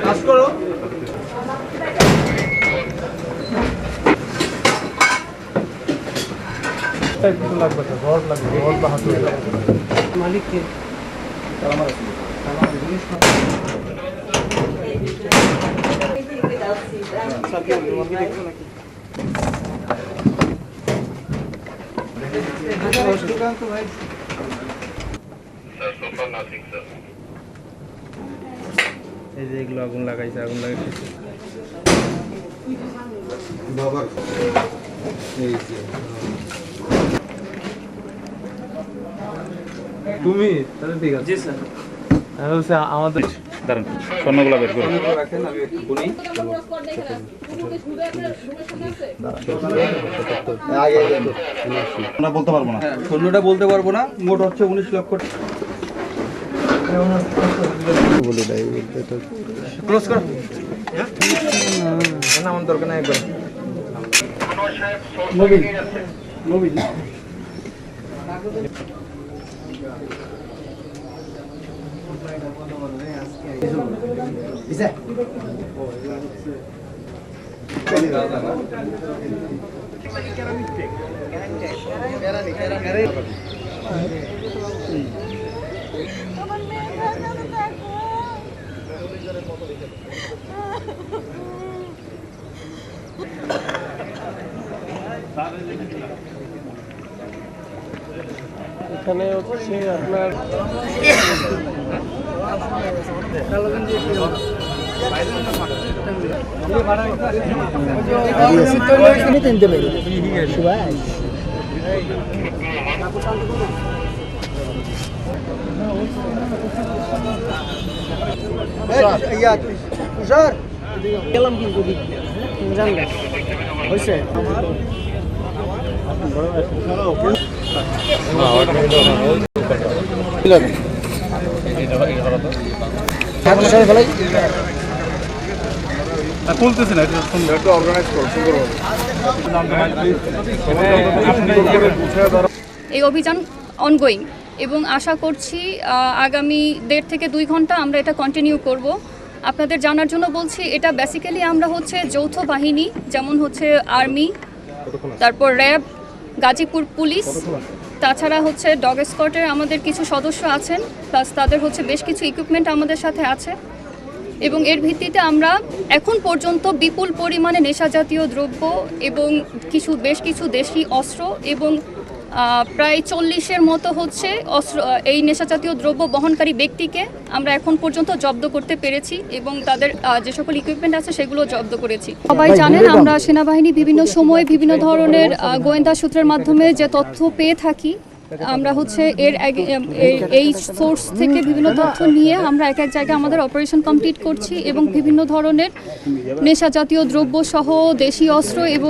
কাজ করো। কিছু লাগবে তো, রড লাগবে, রড বা হাতুড়ি লাগবে। মালিককে এই যে এগুলো আগুন লাগাইছে, আগুন লাগাইছে বাবার এই যে তুমি তাহলে ঠিক আছে। জি স্যার। আর হচ্ছে আমাদের দাঁড়ান, স্বর্ণগুলো বের করুন। রাখেন, আমি একটু গুনি। আমরা বলতে পারবো না। হ্যাঁ, স্বর্ণটা বলতে পারবো না, মোট হচ্ছে 19 লক্ষ। বলে দেয় ক্লোজ কর। না আমার দরকার নাই, একবার মোবিল মোবিল এখানে হচ্ছে আপনার গেলাম কিন্তু জানবে হয়েছে খুলতেছে না, একটু অর্গানাইজ করো। এই অভিযান অনগোয়িং এবং আশা করছি আগামী 1.5 থেকে 2 ঘন্টা আমরা এটা কন্টিনিউ করব। আপনাদের জানার জন্য বলছি, এটা বেসিক্যালি আমরা হচ্ছে যৌথ বাহিনী, যেমন হচ্ছে আর্মি, তারপর র্যাব, গাজীপুর পুলিশ, তাছাড়া হচ্ছে ডগ স্কোয়াডের আমাদের কিছু সদস্য আছেন, প্লাস তাদের হচ্ছে বেশ কিছু ইকুইপমেন্ট আমাদের সাথে আছে। এবং এর ভিত্তিতে আমরা এখন পর্যন্ত বিপুল পরিমাণে নেশা জাতীয় দ্রব্য এবং বেশ কিছু দেশি অস্ত্র এবং প্রায় 40-এর মতো হচ্ছে অস্ত্র, এই নেশা জাতীয় দ্রব্য বহনকারী ব্যক্তিকে আমরা এখন পর্যন্ত জব্দ করতে পেরেছি এবং তাদের যে সকল ইকুইপমেন্ট আছে সেগুলো জব্দ করেছি। সবাই জানেন আমরা সেনাবাহিনী বিভিন্ন সময় বিভিন্ন ধরনের গোয়েন্দা সূত্রের মাধ্যমে যে তথ্য পেয়ে থাকি, আমরা হচ্ছে এই সোর্স থেকে বিভিন্ন তথ্য নিয়ে আমরা এক এক জায়গায় আমাদের অপারেশন কমপ্লিট করছি এবং বিভিন্ন ধরনের নেশা জাতীয় দ্রব্য সহ দেশি অস্ত্র এবং